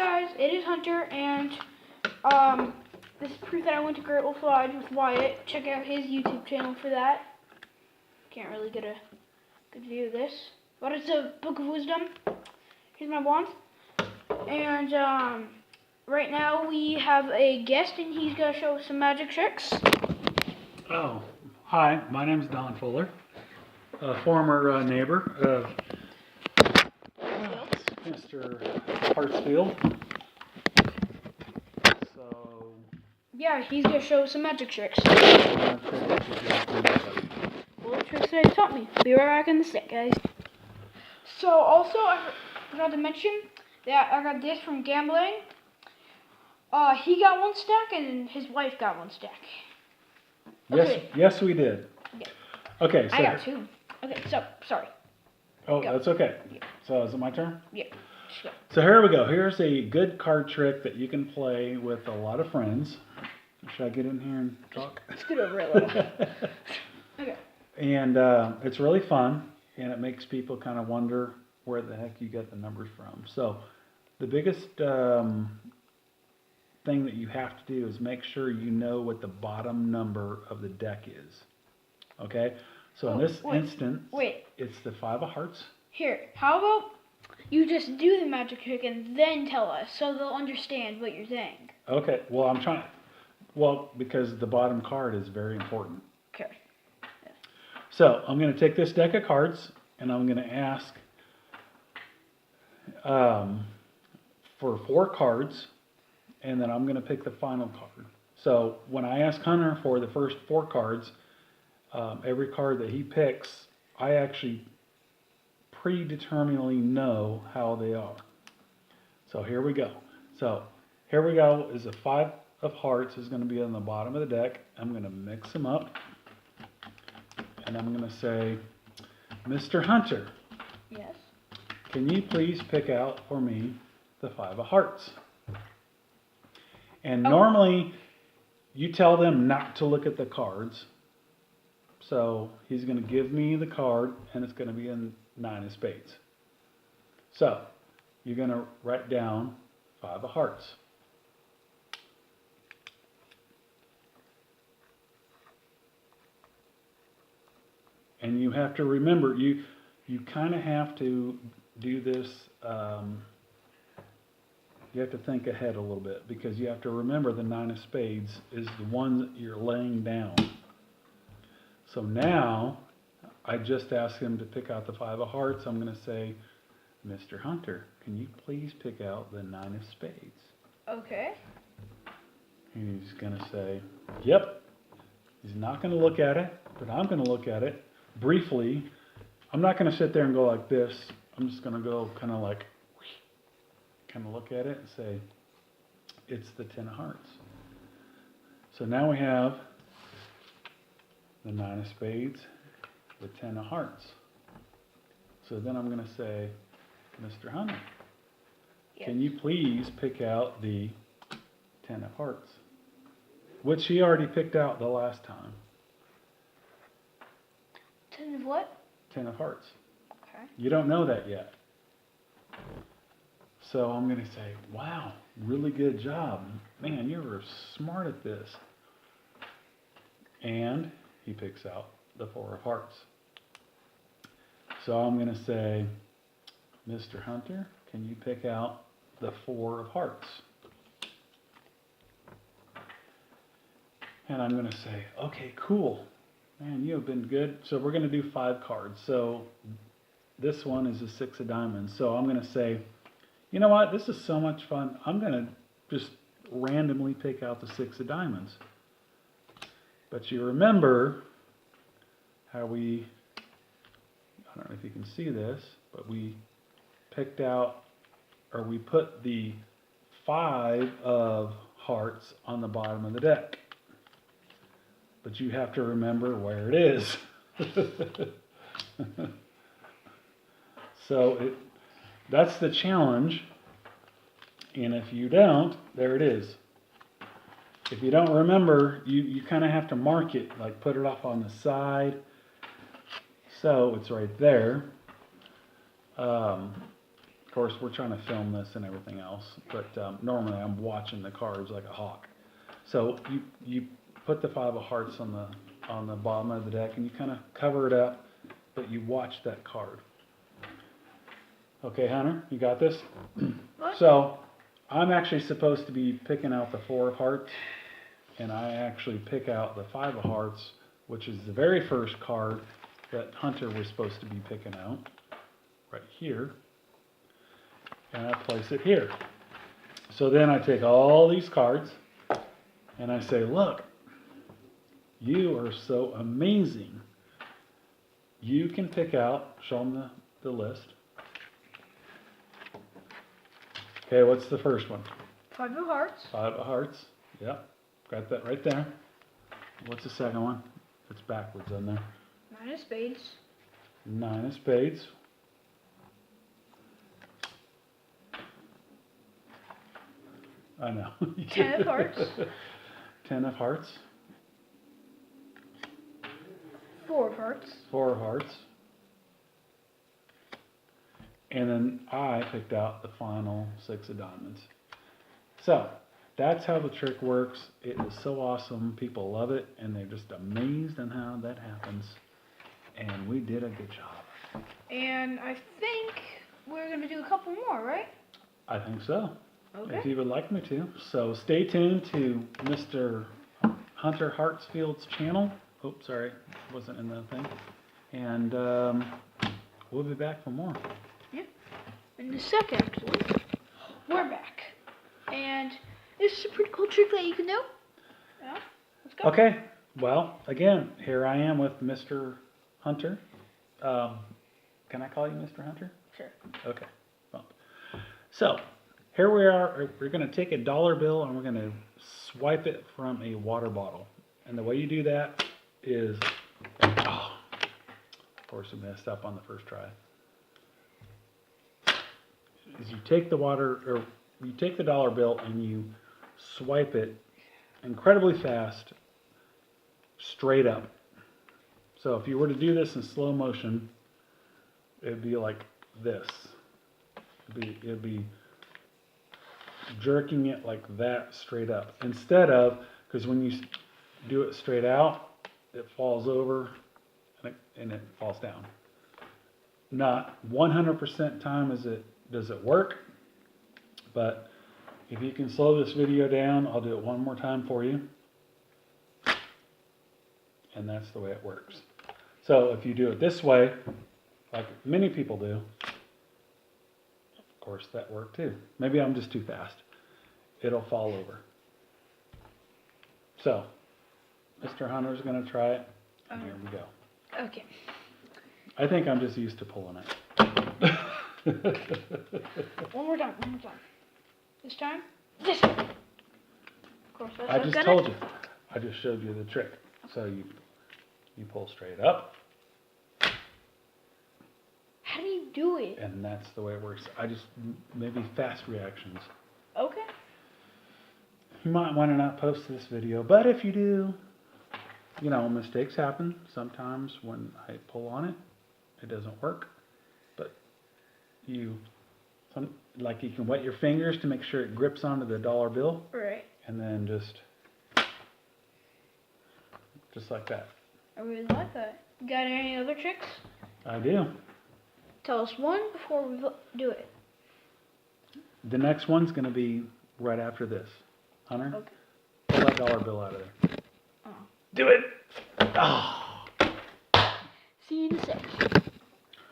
guys, it is Hunter, and this is proof that I went to Great Wolf Lodge with Wyatt. Check out his YouTube channel for that. Can't really get a good view of this, but it's a Book of Wisdom. Here's my wand, and right now we have a guest, and he's gonna show us some magic tricks. Oh, hi, my name is Don Fuller, a former neighbor of Mr. Hartsfield. So, yeah, he's gonna show us some magic tricks. I'm Well, the tricks that he taught me. Be right back in the sec, guys. So, also, I forgot to mention that I got this from gambling. He got one stack, and his wife got one stack. Okay. Yes, we did. Yeah. Okay, so I got two. Okay, so, sorry. Oh, Go. that's okay. Yeah. So is it my turn? Yeah, just go. So here we go. Here's a good card trick that you can play with a lot of friends. Should I get in here and talk? Scoot over a little. Okay. And it's really fun, and it makes people kind of wonder where the heck you get the numbers from. So the biggest thing that you have to do is make sure you know what the bottom number of the deck is. Okay? So in this instance, it's the 5 of hearts. Here, how about you just do the magic trick and then tell us so they'll understand what you're saying. Okay, well, because the bottom card is very important. Okay. Yeah. So I'm going to take this deck of cards and I'm going to ask for 4 cards, and then I'm going to pick the final card. So when I ask Hunter for the first 4 cards, every card that he picks, I actually predeterminedly know how they are. So here we go. So here we go is a 5 of hearts is going to be on the bottom of the deck. I'm going to mix them up, and I'm going to say, Mr. Hunter. Yes. Can you please pick out for me the 5 of hearts? And normally you tell them not to look at the cards. So he's going to give me the card, and it's going to be in 9 of spades. So you're going to write down 5 of hearts. And you have to remember, you kind of have to do this, you have to think ahead a little bit, because you have to remember the 9 of spades is the one that you're laying down. So now, I just asked him to pick out the 5 of hearts. I'm going to say, Mr. Hunter, can you please pick out the 9 of spades? Okay. And he's going to say, yep. He's not going to look at it, but I'm going to look at it briefly. I'm not going to sit there and go like this. I'm just going to go kind of like, kind of look at it and say, it's the 10 of hearts. So now we have the 9 of spades, the 10 of hearts. So then I'm going to say, Mr. Hunter, can you please pick out the 10 of hearts? Which he already picked out the last time. 10 of what? 10 of hearts. Okay. You don't know that yet. So I'm going to say, wow, really good job. Man, you were smart at this. And he picks out the 4 of hearts. So I'm going to say, Mr. Hunter, can you pick out the 4 of hearts? And I'm going to say, okay, cool. Man, you have been good. So we're going to do 5 cards. So this one is a 6 of diamonds. So I'm going to say, you know what? This is so much fun. I'm going to just randomly pick out the 6 of diamonds. But you remember how I don't know if you can see this, but we picked out, or we put the 5 of hearts on the bottom of the deck. But you have to remember where it is. So that's the challenge. And if you don't, there it is. If you don't remember, you kind of have to mark it, like put it off on the side. So it's right there. Of course, we're trying to film this and everything else, but normally I'm watching the cards like a hawk. So you put the 5 of hearts on the bottom of the deck, and you kind of cover it up, but you watch that card. Okay, Hunter, you got this? What? So I'm actually supposed to be picking out the 4 of hearts, and I actually pick out the 5 of hearts, which is the very first card that Hunter was supposed to be picking out, right here, and I place it here. So then I take all these cards, and I say, look, you are so amazing. You can pick out, show them the list. Okay, what's the first one? 5 of hearts. 5 of hearts. Yep, got that right there. What's the second one? It's backwards on there. 9 of spades. 9 of spades. I know. 10 of hearts. 10 of hearts. 4 of hearts. 4 of hearts. And then I picked out the final 6 of diamonds. So, that's how the trick works. It is so awesome. People love it, and they're just amazed on how that happens. And we did a good job. And I think we're going to do a couple more, right? I think so. Okay. If you would like me to. So stay tuned to Mr. Hunter Hartsfield's channel. Oops, sorry, wasn't in the thing. And we'll be back for more. In the second episode, we're back. And this is a pretty cool trick that you can do. Yeah, let's go. Okay, well, again, here I am with Mr. Hunter. Can I call you Mr. Hunter? Sure. Okay. Well, so, here we are. We're going to take a dollar bill and we're going to swipe it from a water bottle. And the way you do that is, of course we messed up on the first try. Is you take the you take the dollar bill and you swipe it incredibly fast, straight up. So if you were to do this in slow motion, it'd be like this. It'd be jerking it like that straight up. Instead of, because when you do it straight out, it falls over and it falls down. Not 100% time does it work, but if you can slow this video down, I'll do it one more time for you. And that's the way it works. So if you do it this way, like many people do, of course that worked too. Maybe I'm just too fast. It'll fall over. So, Mr. Hunter's going to try it, and here we go. Okay. I think I'm just used to pulling it. One more time. This time, this way. Of course, that's I just told you. I just showed you the trick. So you pull straight up, How do you do it? and that's the way it works. Maybe fast reactions. Okay. You might want to not post this video, but if you do, mistakes happen. Sometimes when I pull on it, it doesn't work. But you can wet your fingers to make sure it grips onto the dollar bill, Right. and then just like that. I really like that. You got any other tricks? I do. Tell us one before we do it. The next one's going to be right after this. Hunter, Okay. pull that dollar bill out of there. Oh. Do it! Oh. See you in a sec.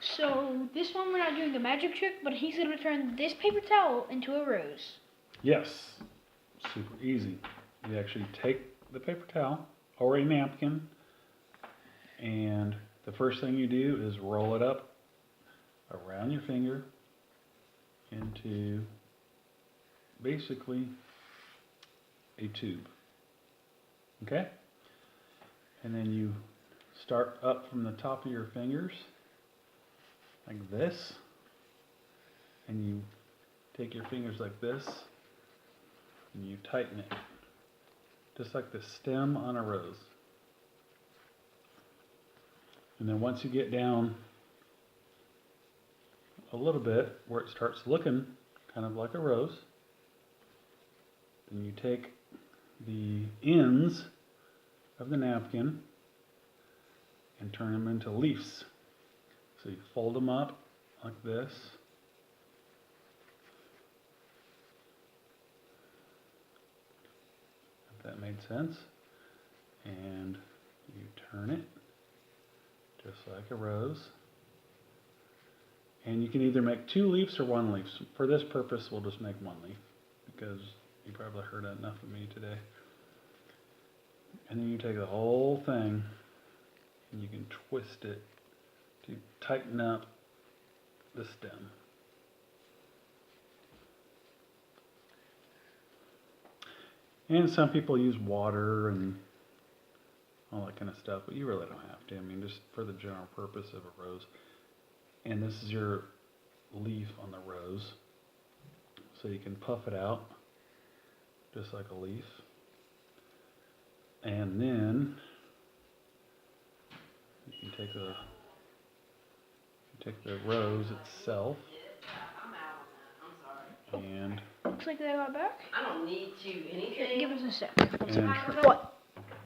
So this one we're not doing a magic trick, but he's gonna turn this paper towel into a rose. Yes. Super easy. You actually take the paper towel or a napkin, and the first thing you do is roll it up around your finger into basically a tube. Okay? And then you start up from the top of your fingers like this, and you take your fingers like this and you tighten it just like the stem on a rose. And then once you get down a little bit where it starts looking kind of like a rose. Then you take the ends of the napkin and turn them into leaves. So you fold them up like this. If that made sense. And you turn it just like a rose. And you can either make 2 leaves or 1 leaf. For this purpose, we'll just make 1 leaf because you probably heard enough of me today. And then you take the whole thing and you can twist it to tighten up the stem. And some people use water and all that kind of stuff, but you really don't have to. I mean, just for the general purpose of a rose. And this is your leaf on the rose. So you can puff it out just like a leaf. And then you can take the rose itself and Looks like they got back. I don't need to Here, anything. give us a sec. and What?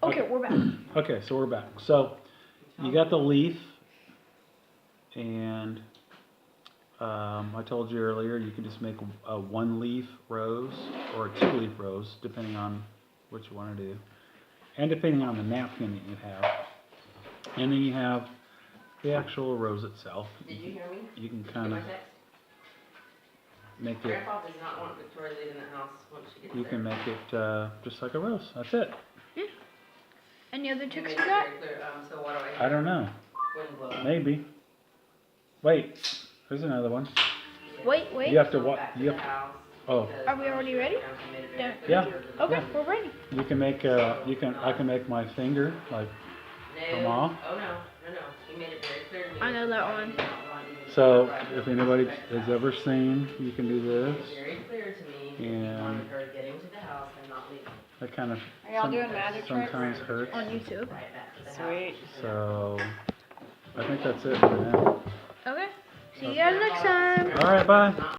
Okay, we're back. okay, so we're back. So you got the leaf, and I told you earlier you can just make a 1 leaf rose or a 2 leaf rose, depending on what you want to do, and depending on the napkin that you have. And then you have the actual rose itself. Did you hear me? You can Get kind my of text? make it. Grandpa does not want Victoria leaving the house once she gets You there. can make it just like a rose. That's it. Any other He tricks made you it got? very clear, so what do I I don't know. Wind blow. Maybe. Wait. There's another one. Wait. You have to Go what? back to You the have. house Oh. because Are we already ready? Grandpa made it very Yeah. clear Yeah. to Okay, Yeah. we're ready. You can make. I can make my finger like. No. Come on. Oh no. He made it very clear to me. I know that one. He did not want even So to try to if anybody respect has the ever house. seen, you can do He made this. it very clear to me that he And- wanted her getting to the house and not leaving. That kind of Are y'all doing magic tricks? sometimes hurts. On YouTube. Right back to the Sweet. house. So I think that's it for now. Okay. See you guys next time. All right, bye.